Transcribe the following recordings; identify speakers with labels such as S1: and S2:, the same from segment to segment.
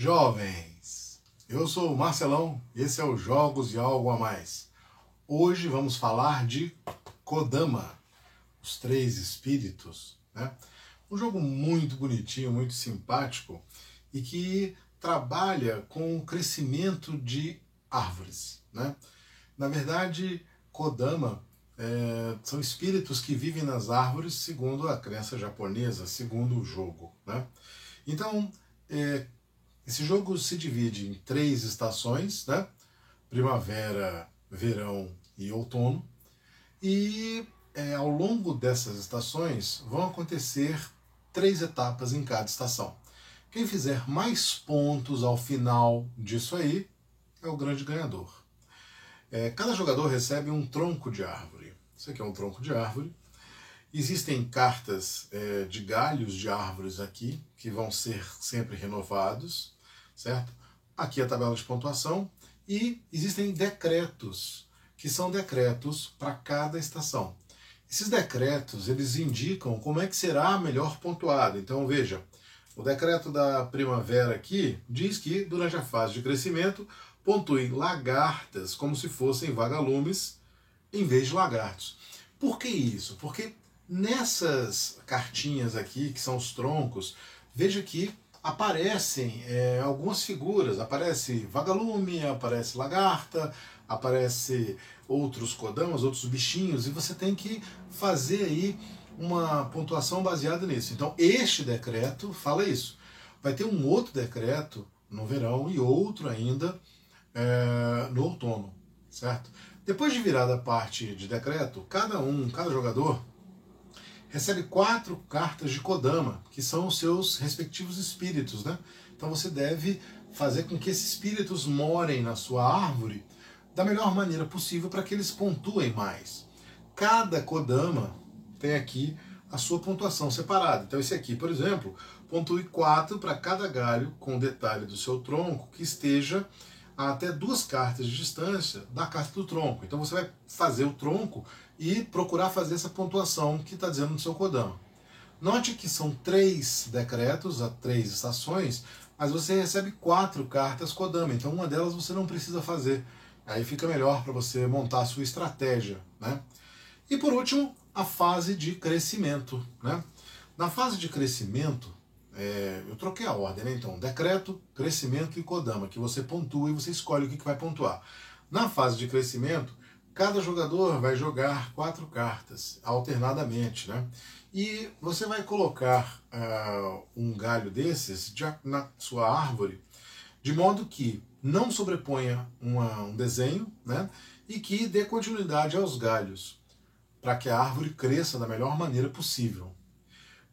S1: Jovens, eu sou o Marcelão e esse é o Jogos e Algo a Mais. Hoje vamos falar de Kodama, os Três Espíritos, né? Um jogo muito bonitinho, muito simpático e que trabalha com o crescimento de árvores, né? Na verdade, Kodama são espíritos que vivem nas árvores segundo a crença japonesa, segundo o jogo, né? Então, esse jogo se divide em 3 estações, né? Primavera, verão e outono. E ao longo dessas estações vão acontecer 3 etapas em cada estação. Quem fizer mais pontos ao final disso aí é o grande ganhador. Cada jogador recebe um tronco de árvore. Isso aqui é um tronco de árvore. Existem cartas de galhos de árvores aqui, que vão ser sempre renovados, certo? Aqui a tabela de pontuação. E existem decretos, que são decretos para cada estação. Esses decretos, eles indicam como é que será melhor pontuado. Então, veja, o decreto da primavera aqui diz que, durante a fase de crescimento, pontue lagartas como se fossem vagalumes, em vez de lagartos. Por que isso? Porque nessas cartinhas aqui, que são os troncos, veja que aparecem algumas figuras. Aparece vagalume, aparece lagarta, aparece outros kodamas, outros bichinhos, e você tem que fazer aí uma pontuação baseada nisso. Então este decreto fala isso. Vai ter um outro decreto no verão e outro ainda no outono, certo? Depois de virada a parte de decreto, cada jogador recebe 4 cartas de Kodama, que são os seus respectivos espíritos, né? Então você deve fazer com que esses espíritos morem na sua árvore da melhor maneira possível para que eles pontuem mais. Cada Kodama tem aqui a sua pontuação separada. Então esse aqui, por exemplo, pontue 4 para cada galho com o detalhe do seu tronco que esteja a até 2 cartas de distância da carta do tronco. Então você vai fazer o tronco e procurar fazer essa pontuação que está dizendo no seu Kodama. Note que são 3 decretos a 3 estações, mas você recebe 4 cartas Kodama, então uma delas você não precisa fazer. Aí fica melhor para você montar a sua estratégia, né? E por último, a fase de crescimento, né? Na fase de crescimento, eu troquei a ordem, né? Então, decreto, crescimento e Kodama, que você pontua e você escolhe o que vai pontuar. Na fase de crescimento, cada jogador vai jogar 4 cartas, alternadamente, né? E você vai colocar um galho desses na sua árvore, de modo que não sobreponha um desenho, né? E que dê continuidade aos galhos, para que a árvore cresça da melhor maneira possível.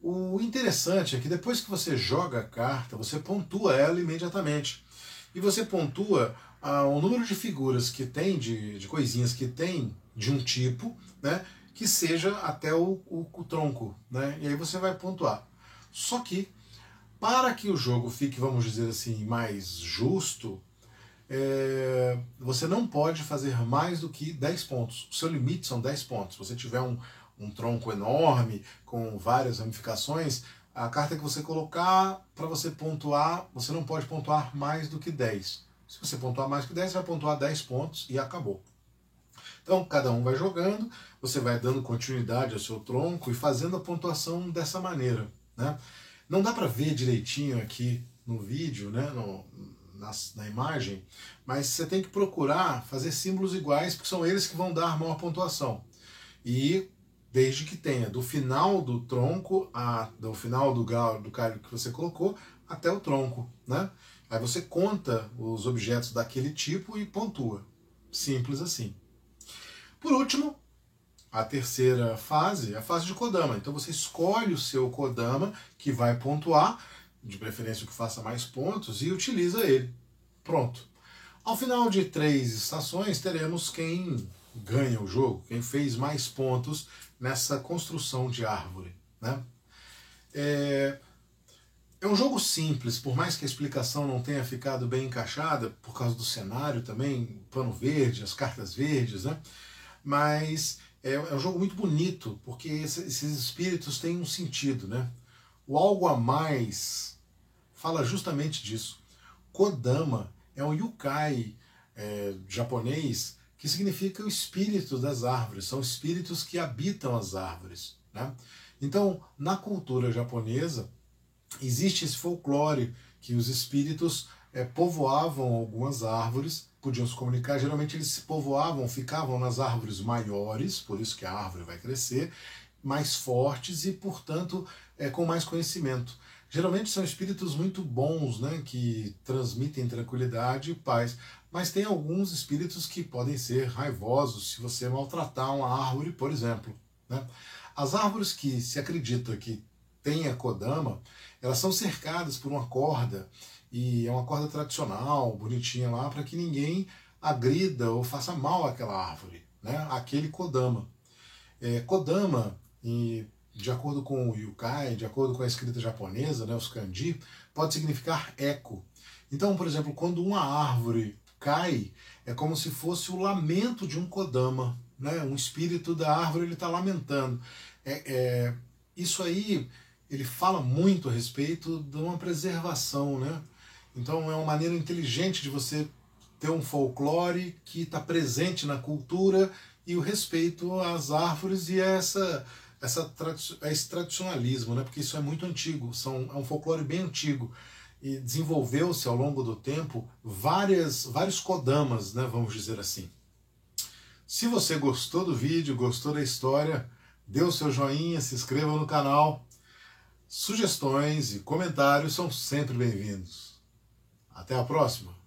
S1: O interessante é que depois que você joga a carta, você pontua ela imediatamente. E você pontua o número de figuras que tem, de coisinhas que tem de um tipo, né, que seja até o tronco, né, e aí você vai pontuar. Só que, para que o jogo fique, vamos dizer assim, mais justo, você não pode fazer mais do que 10 pontos. O seu limite são 10 pontos. Se você tiver um tronco enorme, com várias ramificações, a carta que você colocar para você pontuar, você não pode pontuar mais do que 10. Se você pontuar mais que 10, você vai pontuar 10 pontos e acabou. Então, cada um vai jogando, você vai dando continuidade ao seu tronco e fazendo a pontuação dessa maneira, né? Não dá para ver direitinho aqui no vídeo, né, na imagem, mas você tem que procurar fazer símbolos iguais, porque são eles que vão dar a maior pontuação. E desde que tenha do final do tronco, do final do galho que você colocou, até o tronco, né? Aí você conta os objetos daquele tipo e pontua. Simples assim. Por último, a terceira fase é a fase de Kodama. Então você escolhe o seu Kodama, que vai pontuar, de preferência o que faça mais pontos, e utiliza ele. Pronto. Ao final de 3 estações, teremos quem ganha o jogo, quem fez mais pontos nessa construção de árvore, né? É um jogo simples, por mais que a explicação não tenha ficado bem encaixada, por causa do cenário também, pano verde, as cartas verdes, né? Mas é um jogo muito bonito, porque esses espíritos têm um sentido, né? O algo a mais fala justamente disso. Kodama é um yukai japonês, que significa o espírito das árvores, são espíritos que habitam as árvores, né? Então, na cultura japonesa, existe esse folclore que os espíritos povoavam algumas árvores, podiam se comunicar, geralmente eles se povoavam, ficavam nas árvores maiores, por isso que a árvore vai crescer, mais fortes e, portanto, com mais conhecimento. Geralmente são espíritos muito bons, né, que transmitem tranquilidade e paz, mas tem alguns espíritos que podem ser raivosos se você maltratar uma árvore, por exemplo, né? As árvores que se acredita que tenha Kodama, elas são cercadas por uma corda, e é uma corda tradicional, bonitinha lá, para que ninguém agrida ou faça mal àquela árvore, né? Aquele Kodama. Kodama, de acordo com o yukai, de acordo com a escrita japonesa, né, os kanji, pode significar eco. Então, por exemplo, quando uma árvore cai, é como se fosse o lamento de um Kodama, né? Um espírito da árvore, ele está lamentando. Isso aí, ele fala muito a respeito de uma preservação, né? Então é uma maneira inteligente de você ter um folclore que está presente na cultura e o respeito às árvores e esse tradicionalismo, né? Porque isso é muito antigo, é um folclore bem antigo. E desenvolveu-se ao longo do tempo vários kodamas, né, vamos dizer assim. Se você gostou do vídeo, gostou da história, dê o seu joinha, se inscreva no canal. Sugestões e comentários são sempre bem-vindos. Até a próxima!